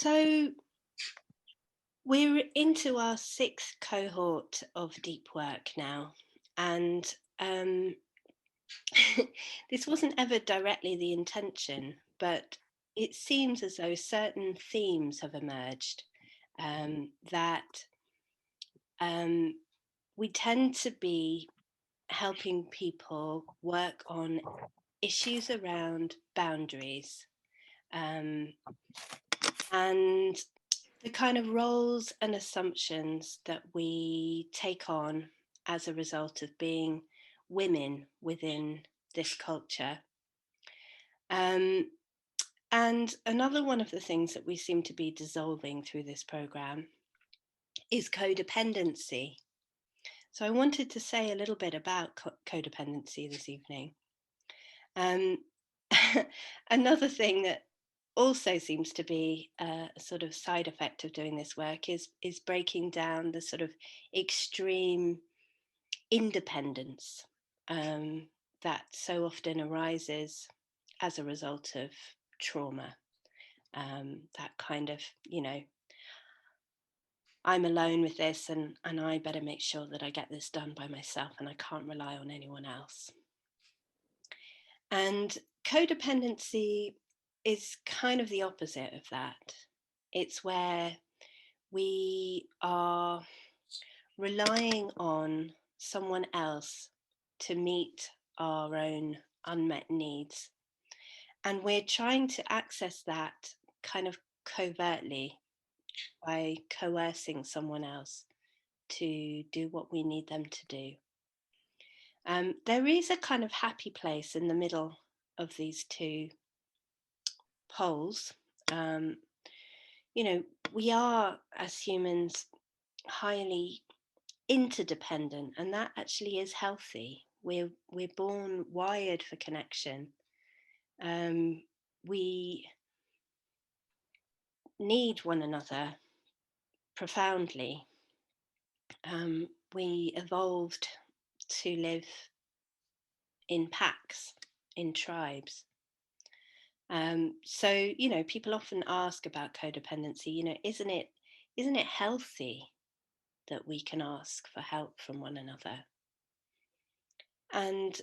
So we're into our sixth cohort of deep work now, and this wasn't ever directly the intention, but it seems as though certain themes have emerged that we tend to be helping people work on issues around boundaries and the kind of roles and assumptions that we take on as a result of being women within this culture. Um, and another one of the things that we seem to be dissolving through this program is codependency. So I wanted to say a little bit about codependency this evening. Um, Another thing that also seems to be a sort of side effect of doing this work is breaking down the sort of extreme independence that so often arises as a result of trauma. That kind of, I'm alone with this and I better make sure that I get this done by myself and I can't rely on anyone else. And codependency is kind of the opposite of that. It's where we are relying on someone else to meet our own unmet needs. And we're trying to access that kind of covertly by coercing someone else to do what we need them to do. There is a kind of happy place in the middle of these two poles. Um, we are, as humans, highly interdependent, and that actually is healthy. We're born wired for connection. We need one another profoundly. We evolved to live in packs, in tribes. So people often ask about codependency. Isn't it healthy that we can ask for help from one another? And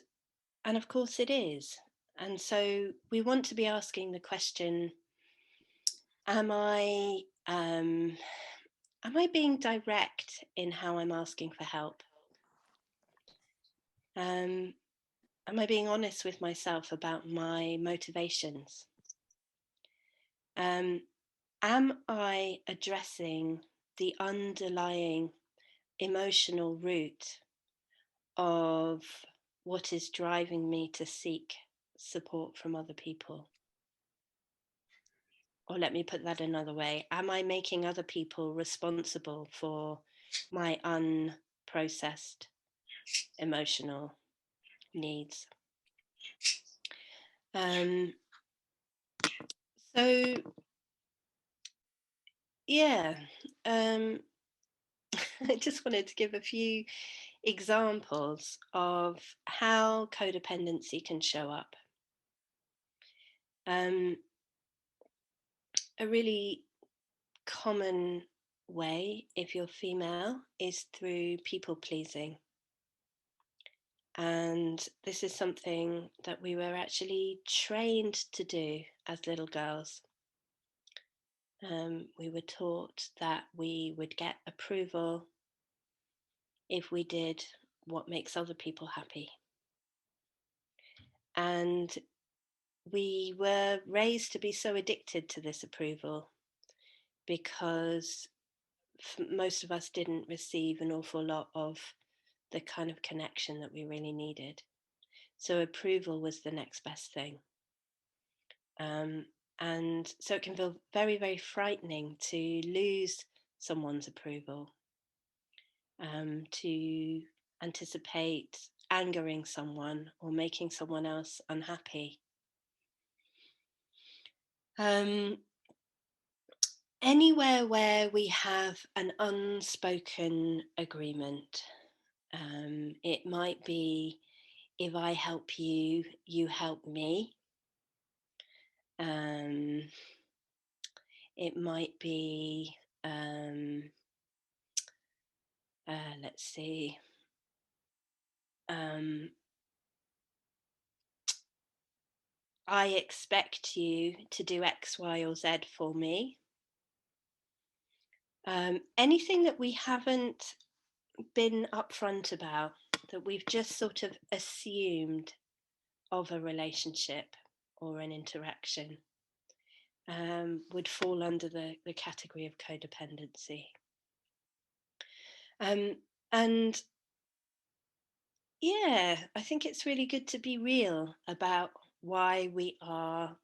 and of course it is. And so we want to be asking the question: Am I um, am I being direct in how I'm asking for help? Um, am I being honest with myself about my motivations? Um, am I addressing the underlying emotional root of what is driving me to seek support from other people? Or let me put that another way: am I making other people responsible for my unprocessed emotional needs? Um, so, yeah, um, I just wanted to give a few examples of how codependency can show up. Um, a really common way, if you're female, is through people pleasing. And this is something that we were actually trained to do as little girls. We were taught that we would get approval if we did what makes other people happy. And we were raised to be so addicted to this approval because most of us didn't receive an awful lot of the kind of connection that we really needed. So approval was the next best thing. And so it can feel very, very frightening to lose someone's approval, to anticipate angering someone or making someone else unhappy. Anywhere where we have an unspoken agreement, it might be, if I help you, you help me. It might be, let's see, I expect you to do X, Y, or Z for me. Anything that we haven't been upfront about, that we've just sort of assumed of a relationship or an interaction, would fall under the category of codependency. And yeah, I think it's really good to be real about why we are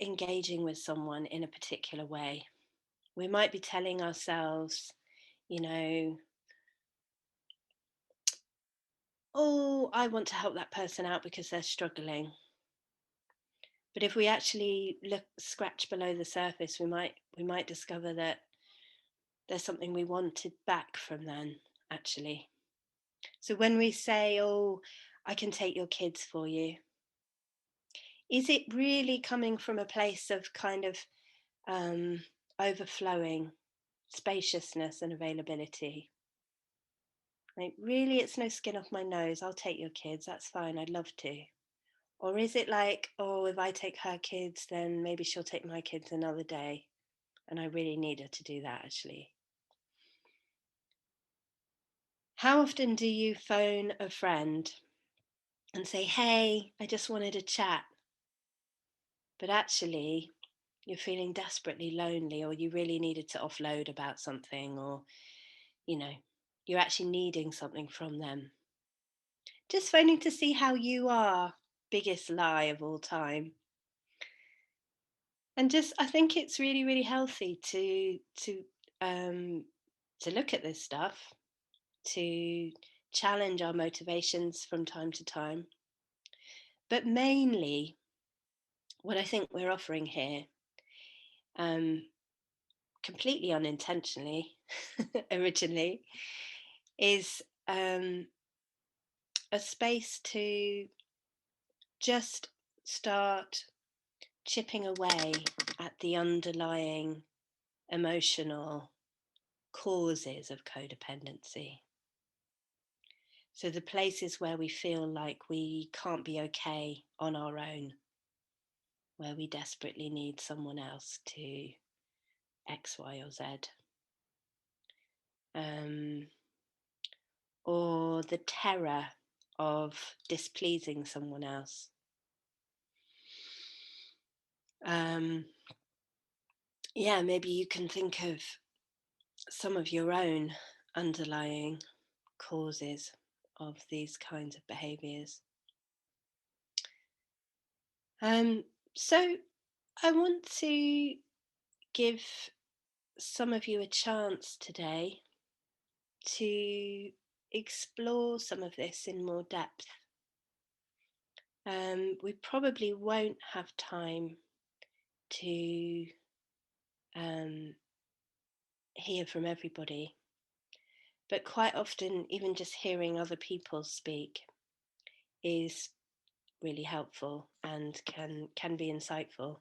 engaging with someone in a particular way. We might be telling ourselves, you know, oh, I want to help that person out because they're struggling. But if we actually scratch below the surface, we might discover that there's something we wanted back from them, actually. So when we say, oh, I can take your kids for you, is it really coming from a place of kind of overflowing spaciousness and availability? Like, really, it's no skin off my nose. I'll take your kids. That's fine. I'd love to. Or is it like, oh, if I take her kids, then maybe she'll take my kids another day. And I really need her to do that, actually. How often do you phone a friend and say, hey, I just wanted to chat? But actually, you're feeling desperately lonely, or you really needed to offload about something, or, you're actually needing something from them. Just phoning to see how you are. Biggest lie of all time. And just, I think it's really, really healthy to look at this stuff, to challenge our motivations from time to time. But mainly, what I think we're offering here, completely unintentionally, originally, is a space to just start chipping away at the underlying emotional causes of codependency. So the places where we feel like we can't be okay on our own, where we desperately need someone else to X, Y, or Z. Or the terror of displeasing someone else. Yeah, maybe you can think of some of your own underlying causes of these kinds of behaviours. So I want to give some of you a chance today to explore some of this in more depth. We probably won't have time to hear from everybody, but quite often, even just hearing other people speak is really helpful and can be insightful.